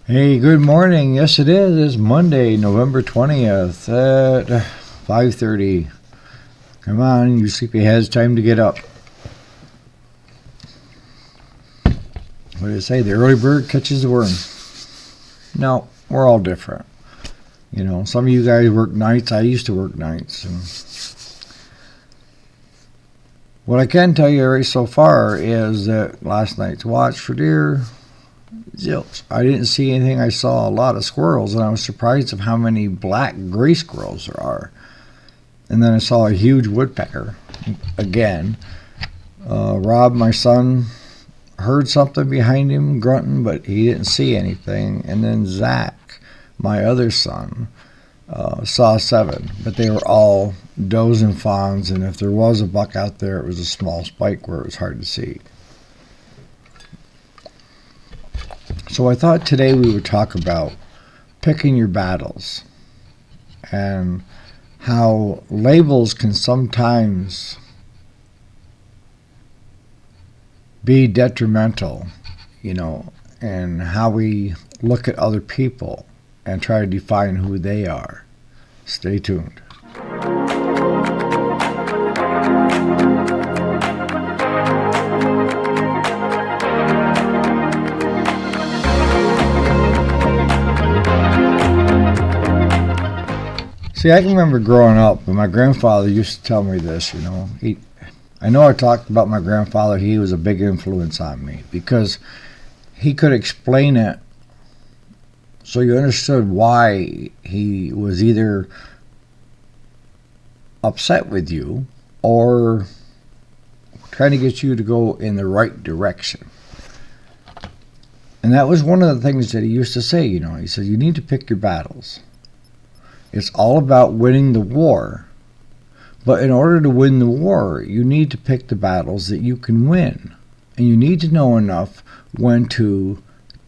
Hey, good morning. Yes, it is. It's Monday, November 20th at 5:30. Come on, you sleepyheads, time to get up. What do you say? The early bird catches the worm. No, we're all different. You know, some of you guys work nights. I used to work nights. What I can tell you right so far is that last night's watch for deer, zilch. I didn't see anything. I saw a lot of squirrels, and I was surprised of how many black gray squirrels there are. And then I saw a huge woodpecker again. Rob, my son, heard something behind him grunting, but he didn't see anything. And then Zach, my other son, saw 7, but they were all does and fawns, and if there was a buck out there, it was a small spike where it was hard to see. So I thought today we would talk about picking your battles and how labels can sometimes be detrimental, and how we look at other people and try to define who they are. Stay tuned. See, I can remember growing up, and my grandfather used to tell me this, I know I talked about my grandfather. He was a big influence on me because he could explain it so you understood why he was either upset with you or trying to get you to go in the right direction. And that was one of the things that he used to say, he said, you need to pick your battles. It's all about winning the war. But in order to win the war, you need to pick the battles that you can win. And you need to know enough when to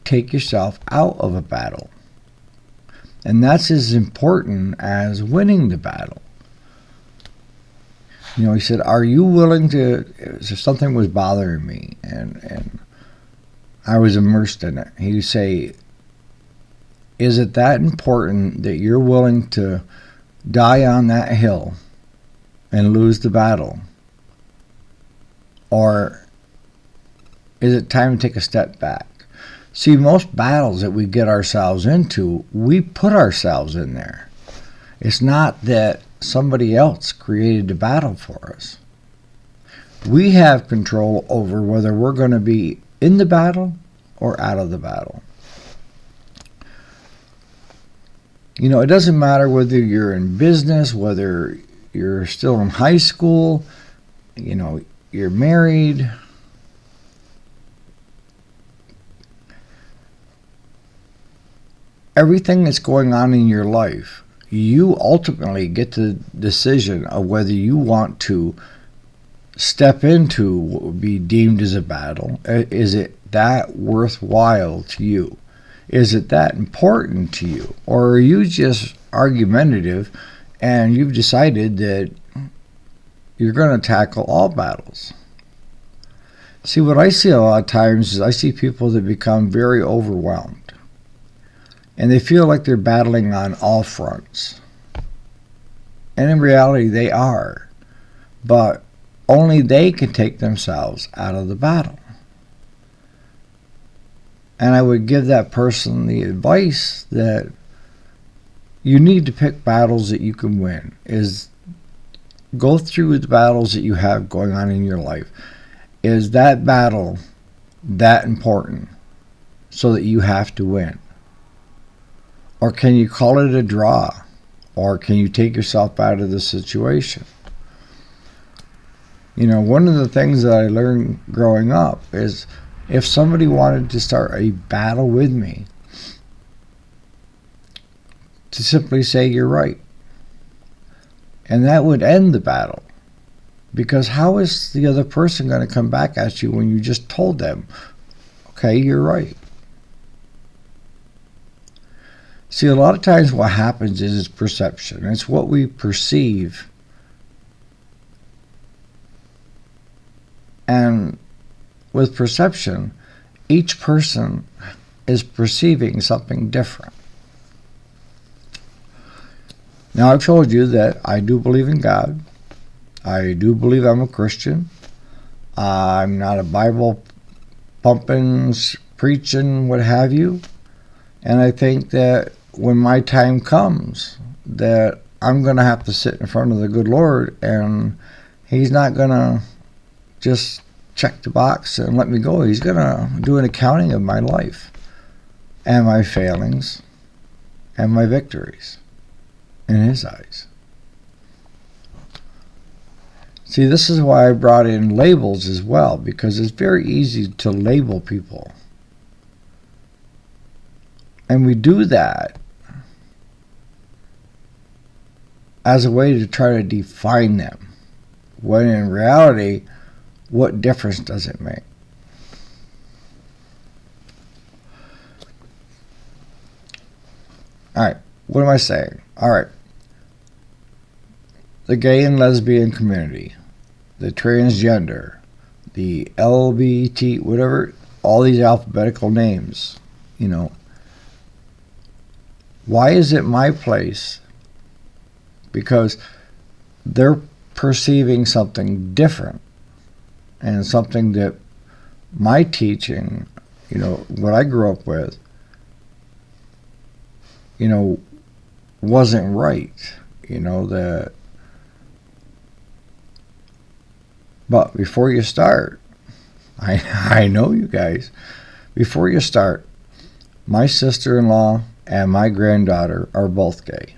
take yourself out of a battle. And that's as important as winning the battle. He said, are you willing to, so something was bothering me, and I was immersed in it. He would say, is it that important that you're willing to die on that hill and lose the battle? Or is it time to take a step back? See, most battles that we get ourselves into, we put ourselves in there. It's not that somebody else created the battle for us. We have control over whether we're going to be in the battle or out of the battle. It doesn't matter whether you're in business, whether you're still in high school, you're married. Everything that's going on in your life, you ultimately get the decision of whether you want to step into what would be deemed as a battle. Is it that worthwhile to you? Is it that important to you? Or are you just argumentative and you've decided that you're going to tackle all battles? See, what I see a lot of times is I see people that become very overwhelmed. And they feel like they're battling on all fronts. And in reality, they are. But only they can take themselves out of the battle. And I would give that person the advice that you need to pick battles that you can win. Is go through the battles that you have going on in your life. Is that battle that important so that you have to win? Or can you call it a draw? Or can you take yourself out of the situation? One of the things that I learned growing up is if somebody wanted to start a battle with me, to simply say you're right. And that would end the battle. Because how is the other person going to come back at you when you just told them, okay, you're right? See, a lot of times what happens is it's perception. It's what we perceive. And with perception, each person is perceiving something different. Now, I've told you that I do believe in God. I do believe I'm a Christian. I'm not a Bible pumping, preaching, what have you. And I think that when my time comes, that I'm going to have to sit in front of the good Lord, and He's not going to just check the box and let me go. He's going to do an accounting of my life and my failings and my victories in His eyes. See, this is why I brought in labels as well, because it's very easy to label people. And we do that as a way to try to define them, when in reality, what difference does it make? All right, what am I saying? All right, the gay and lesbian community, the transgender, the LBT, whatever, all these alphabetical names, why is it my place? Because they're perceiving something different, and something that my teaching, what I grew up with, wasn't right. But before you start, I know you guys, before you start, my sister-in-law and my granddaughter are both gay.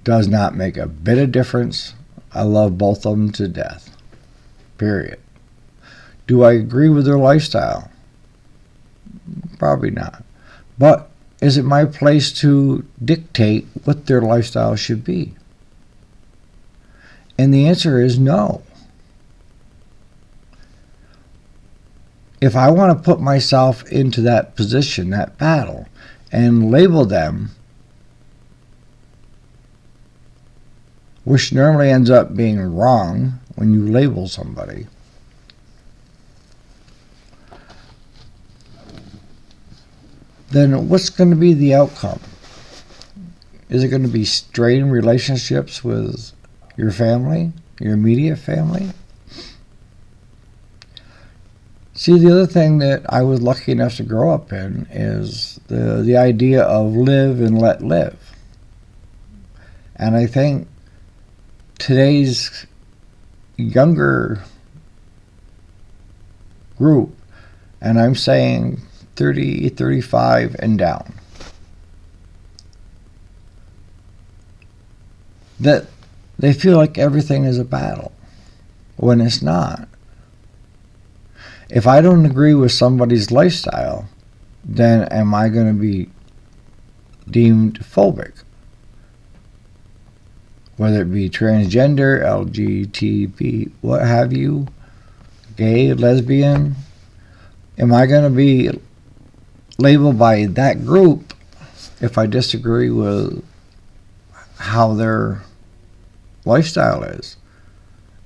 Does not make a bit of difference. I love both of them to death. Period. Do I agree with their lifestyle? Probably not. But is it my place to dictate what their lifestyle should be? And the answer is no. If I want to put myself into that position, that battle, and label them, which normally ends up being wrong when you label somebody, then what's going to be the outcome? Is it going to be strained relationships with your family, your immediate family? See, the other thing that I was lucky enough to grow up in is the idea of live and let live. And I think today's younger group, and I'm saying 30, 35 and down, that they feel like everything is a battle when it's not. If I don't agree with somebody's lifestyle, then am I going to be deemed phobic? Whether it be transgender, LGBT, what have you, gay, lesbian, am I going to be labeled by that group if I disagree with how their lifestyle is?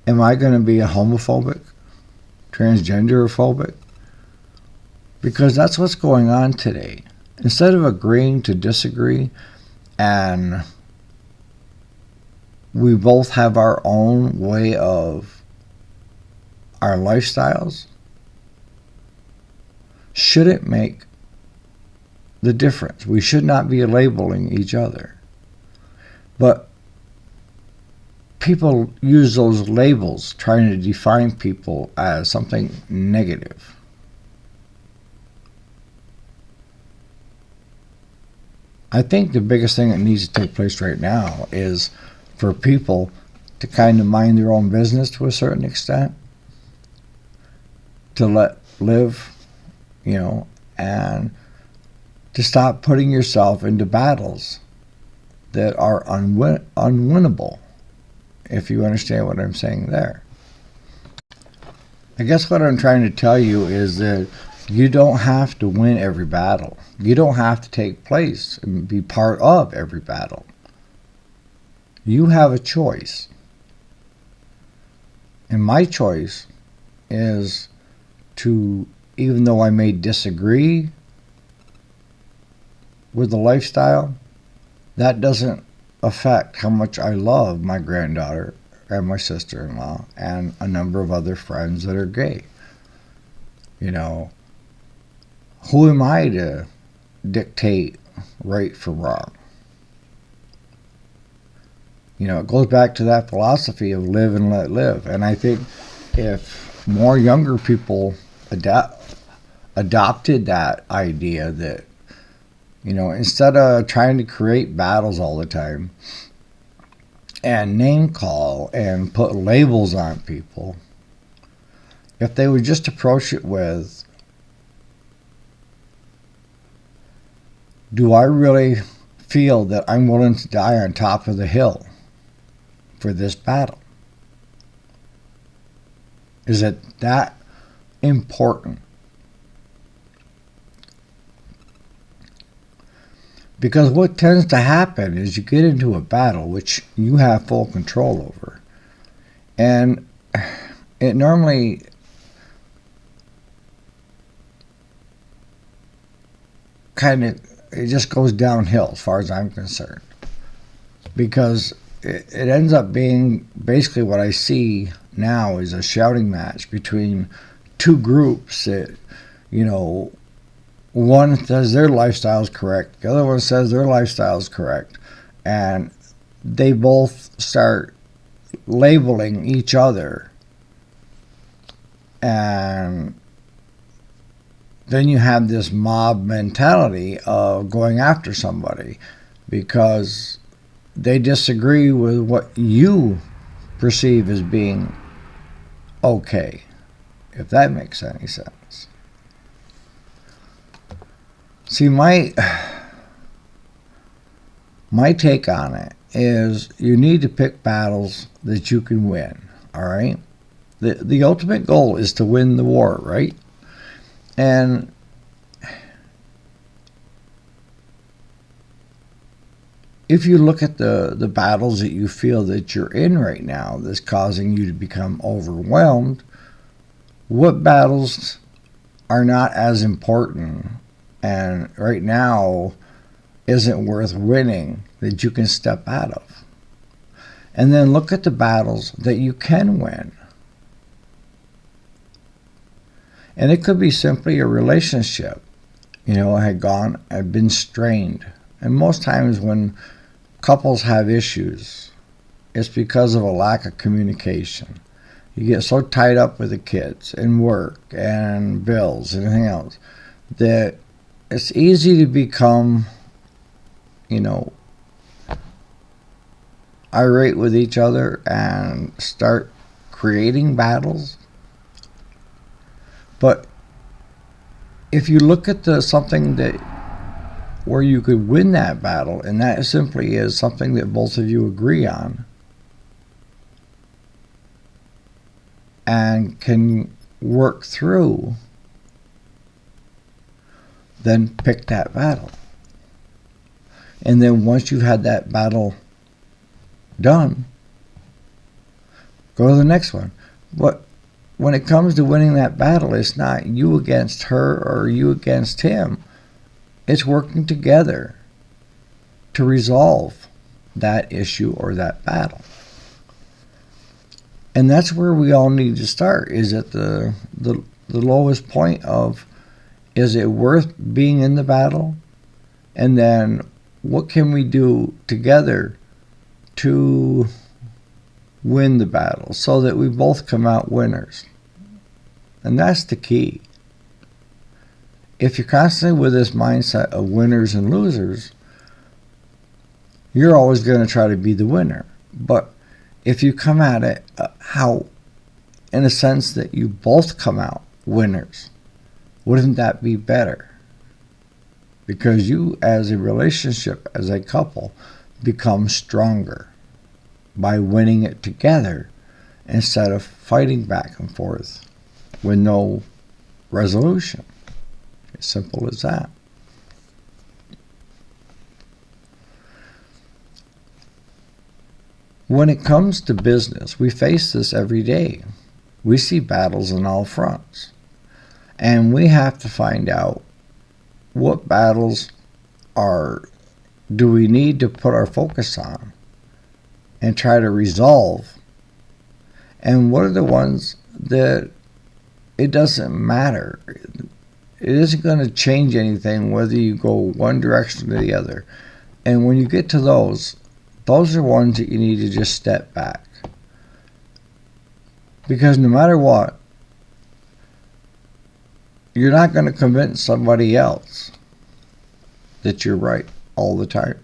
Am I going to be a homophobic, transgender phobic? Because that's what's going on today. Instead of agreeing to disagree, and we both have our own way of our lifestyles, should it make the difference? We should not be labeling each other. But people use those labels trying to define people as something negative. I think the biggest thing that needs to take place right now is for people to kind of mind their own business to a certain extent, to let live, and to stop putting yourself into battles that are unwinnable, if you understand what I'm saying there. I guess what I'm trying to tell you is that you don't have to win every battle. You don't have to take place and be part of every battle. You have a choice. And my choice is to, even though I may disagree with the lifestyle, that doesn't affect how much I love my granddaughter and my sister-in-law and a number of other friends that are gay. You know, who am I to dictate right from wrong? You know, it goes back to that philosophy of live and let live. And I think if more younger people adopted that idea that, you know, instead of trying to create battles all the time and name call and put labels on people, if they would just approach it with, do I really feel that I'm willing to die on top of the hill for this battle? Is it that important? Because what tends to happen is you get into a battle which you have full control over. And it normally it just goes downhill as far as I'm concerned. Because it ends up being basically what I see now is a shouting match between two groups that, you know, one says their lifestyle is correct, the other one says their lifestyle is correct, and they both start labeling each other, and then you have this mob mentality of going after somebody because they disagree with what you perceive as being okay, if that makes any sense. See, my take on it is you need to pick battles that you can win, all right? The ultimate goal is to win the war, right? And if you look at the battles that you feel that you're in right now that's causing you to become overwhelmed, what battles are not as important and right now isn't worth winning that you can step out of? And then look at the battles that you can win. And it could be simply a relationship. You know, had been strained. And most times when couples have issues, it's because of a lack of communication. You get so tied up with the kids and work and bills and everything else that it's easy to become, you know, irate with each other and start creating battles. But if you look at something that where you could win that battle, and that simply is something that both of you agree on and can work through, then pick that battle. And then once you've had that battle done, go to the next one. But when it comes to winning that battle, it's not you against her or you against him. It's working together to resolve that issue or that battle. And that's where we all need to start, is at the lowest point of, is it worth being in the battle? And then what can we do together to win the battle so that we both come out winners? And that's the key. If you're constantly with this mindset of winners and losers, you're always going to try to be the winner. But if you come at it in a sense that you both come out winners, wouldn't that be better? Because you, as a relationship, as a couple, become stronger by winning it together instead of fighting back and forth with no resolution. As simple as that. When it comes to business, we face this every day. We see battles on all fronts. And we have to find out what battles do we need to put our focus on and try to resolve? And what are the ones that it doesn't matter? It isn't going to change anything whether you go one direction or the other. And when you get to those are ones that you need to just step back. Because no matter what, you're not going to convince somebody else that you're right all the time.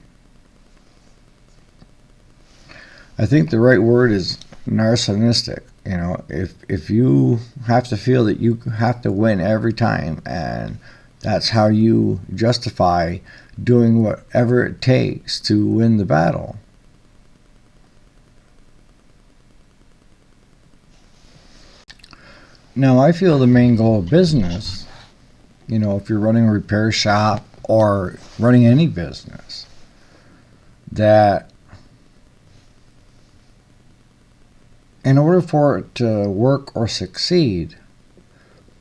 I think the right word is narcissistic. You know, if you have to feel that you have to win every time, and that's how you justify doing whatever it takes to win the battle. Now, I feel the main goal of business, you know, if you're running a repair shop or running any business, that in order for it to work or succeed,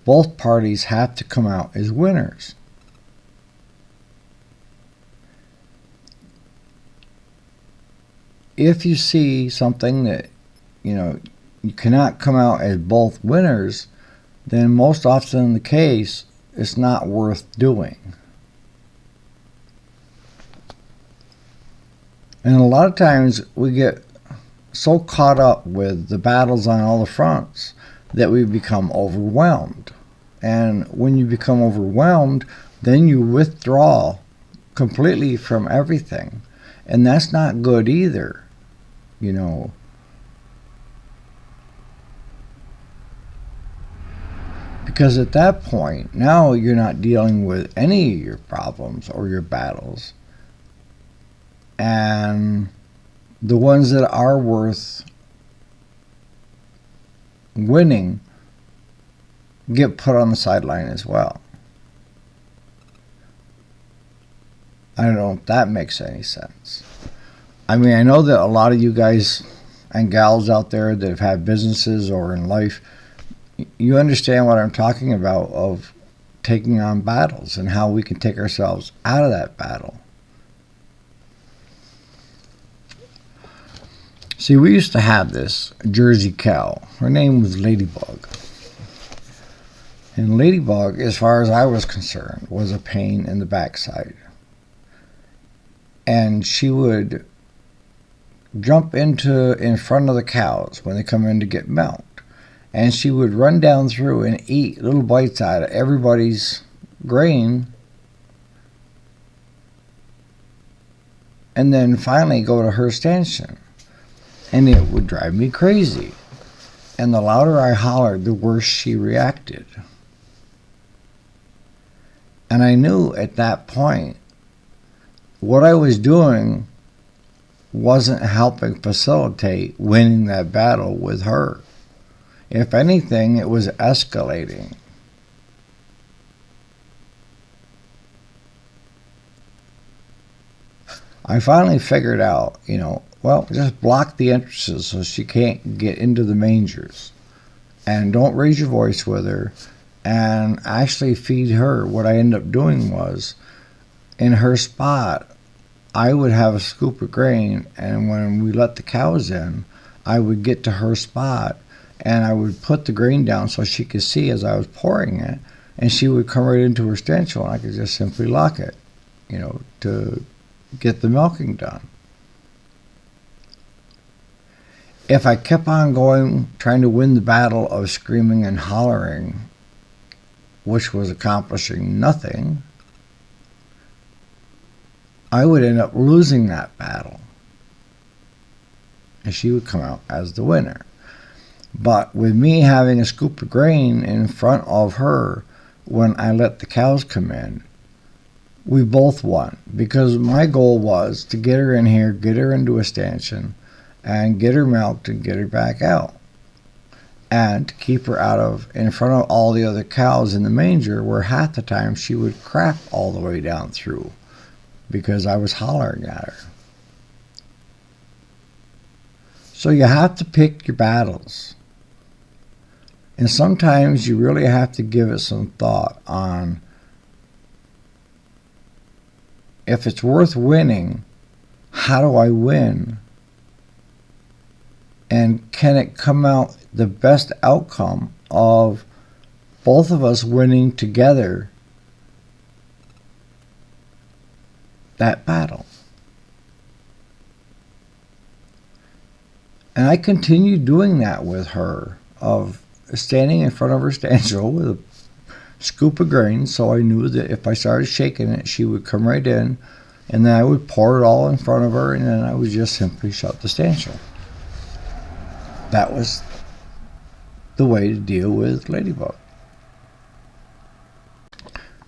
both parties have to come out as winners. If you see something that, you know, you cannot come out as both winners, then most often the case, it's not worth doing. And a lot of times we get so caught up with the battles on all the fronts that we become overwhelmed. And when you become overwhelmed, then you withdraw completely from everything. And that's not good either, you know. Because at that point, now you're not dealing with any of your problems or your battles. And the ones that are worth winning get put on the sideline as well. I don't know if that makes any sense. I mean, I know that a lot of you guys and gals out there that have had businesses or in life, you understand what I'm talking about, of taking on battles and how we can take ourselves out of that battle. See, we used to have this Jersey cow. Her name was Ladybug. And Ladybug, as far as I was concerned, was a pain in the backside. And she would jump in front of the cows when they come in to get milk. And she would run down through and eat little bites out of everybody's grain. And then finally go to her station. And it would drive me crazy. And the louder I hollered, the worse she reacted. And I knew at that point what I was doing wasn't helping facilitate winning that battle with her. If anything, it was escalating. I finally figured out, well, just block the entrances so she can't get into the mangers. And don't raise your voice with her. And actually feed her. What I ended up doing was, in her spot, I would have a scoop of grain, and when we let the cows in, I would get to her spot, and I would put the grain down so she could see as I was pouring it, and she would come right into her stench, and I could just simply lock it, to get the milking done. If I kept on going, trying to win the battle of screaming and hollering, which was accomplishing nothing, I would end up losing that battle. And she would come out as the winner. But with me having a scoop of grain in front of her when I let the cows come in, we both won. Because my goal was to get her in here, get her into a stanchion, and get her milked and get her back out. And to keep her in front of all the other cows in the manger, where half the time she would crap all the way down through because I was hollering at her. So you have to pick your battles. And sometimes you really have to give it some thought on, if it's worth winning, how do I win? And can it come out the best outcome of both of us winning together that battle? And I continued doing that with her, of standing in front of her stand stool with a scoop of grain, so I knew that if I started shaking it, she would come right in, and then I would pour it all in front of her, and then I would just simply shut the stand stool. That was the way to deal with Ladybug.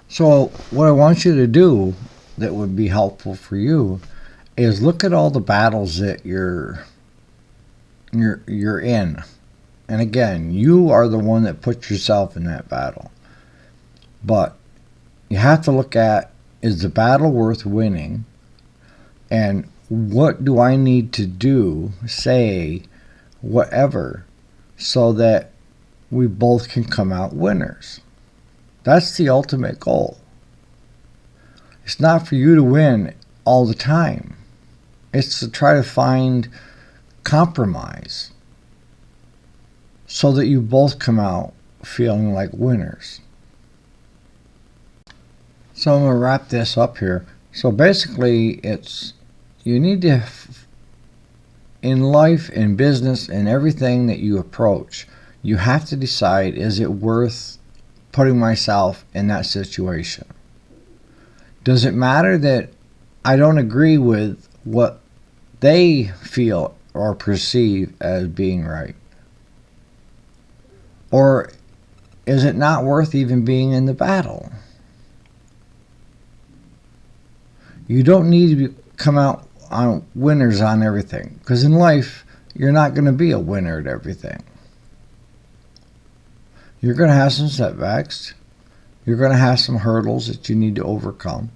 So what I want you to do that would be helpful for you is look at all the battles that you're in. And again, you are the one that puts yourself in that battle. But you have to look at, is the battle worth winning? And what do I need to do, say, whatever, so that we both can come out winners? That's the ultimate goal. It's not for you to win all the time. It's to try to find compromise so that you both come out feeling like winners. So I'm going to wrap this up here. So basically, it's you need to, in life, in business, in everything that you approach, you have to decide, is it worth putting myself in that situation? Does it matter that I don't agree with what they feel or perceive as being right? Or is it not worth even being in the battle? You don't need to come out on winners on everything, because in life, you're not going to be a winner at everything. You're going to have some setbacks. You're going to have some hurdles that you need to overcome.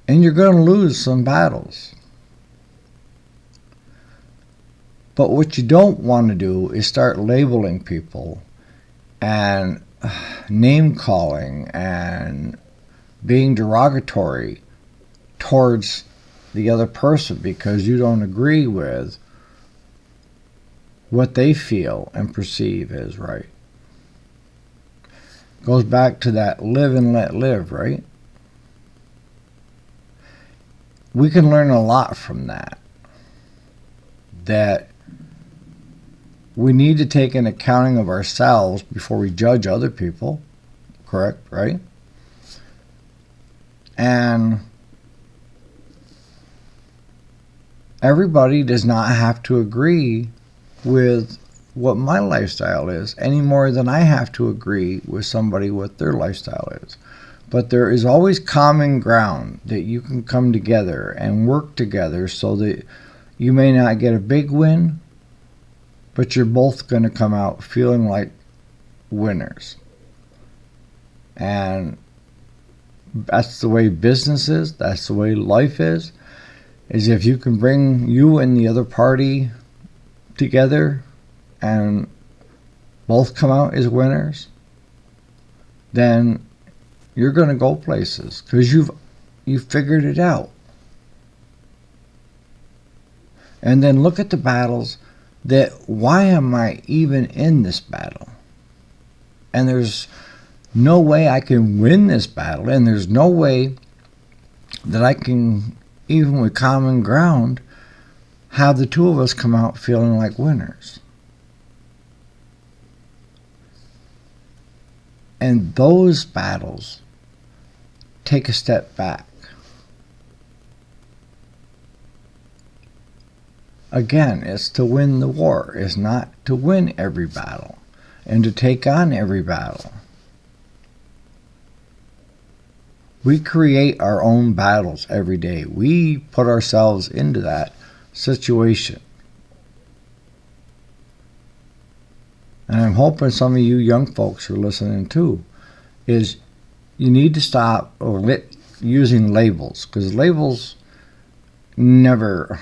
And you're going to lose some battles. But what you don't want to do is start labeling people and name calling and being derogatory towards the other person because you don't agree with what they feel and perceive as right. Goes back to that live and let live, right? We can learn a lot from that. That we need to take an accounting of ourselves before we judge other people. Correct, right? And everybody does not have to agree with what my lifestyle is any more than I have to agree with somebody what their lifestyle is. But there is always common ground that you can come together and work together so that you may not get a big win, but you're both going to come out feeling like winners. And that's the way business is. That's the way life is if you can bring you and the other party together and both come out as winners, then you're going to go places because you've figured it out. And then look at the battles that, why am I even in this battle? And there's no way I can win this battle, and there's no way that I can, even with common ground, have the two of us come out feeling like winners. And those battles take a step back. Again, it's to win the war. It's not to win every battle and to take on every battle. We create our own battles every day. We put ourselves into that situation. And I'm hoping some of you young folks are listening too, is you need to stop using labels, because labels never,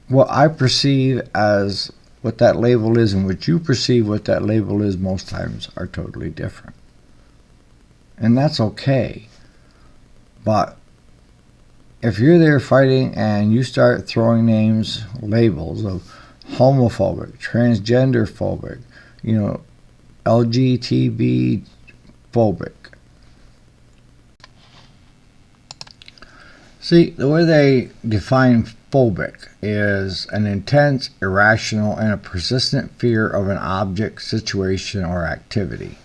what I perceive as what that label is and what you perceive what that label is most times are totally different. And that's okay. But if you're there fighting and you start throwing names, labels of homophobic, transgender phobic, LGBT phobic. See, the way they define phobic is an intense, irrational, and a persistent fear of an object, situation, or activity.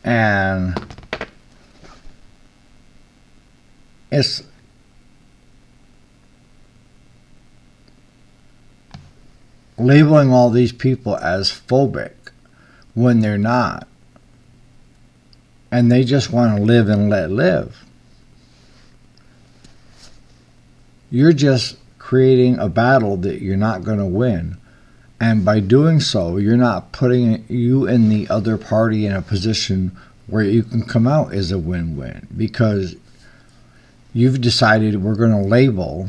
And it's labeling all these people as phobic when they're not. And they just want to live and let live. You're just creating a battle that you're not going to win. And by doing so, you're not putting you and the other party in a position where you can come out as a win-win. Because you've decided we're going to label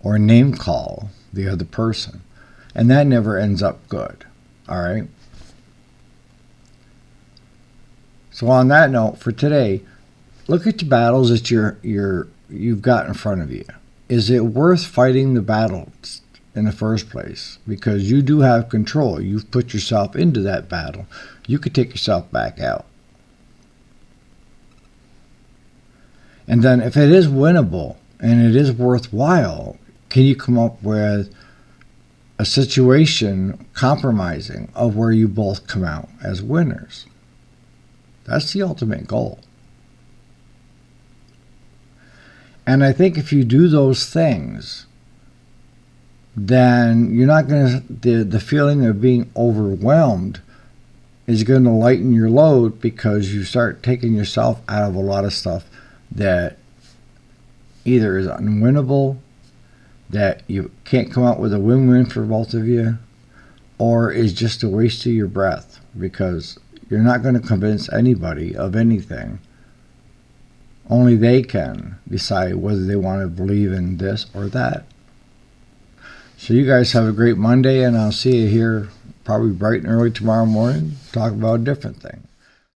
or name call the other person. And that never ends up good. All right? So on that note, for today, look at the battles that you've got in front of you. Is it worth fighting the battles in the first place? Because you do have control. You've put yourself into that battle. You could take yourself back out. And then if it is winnable and it is worthwhile, can you come up with a situation compromising of where you both come out as winners? That's the ultimate goal. And I think if you do those things, then you're not going to, the feeling of being overwhelmed is going to lighten your load, because you start taking yourself out of a lot of stuff that either is unwinnable, that you can't come out with a win-win for both of you, or is just a waste of your breath, because you're not going to convince anybody of anything. Only they can decide whether they want to believe in this or that. So you guys have a great Monday, and I'll see you here probably bright and early tomorrow morning to talk about a different thing.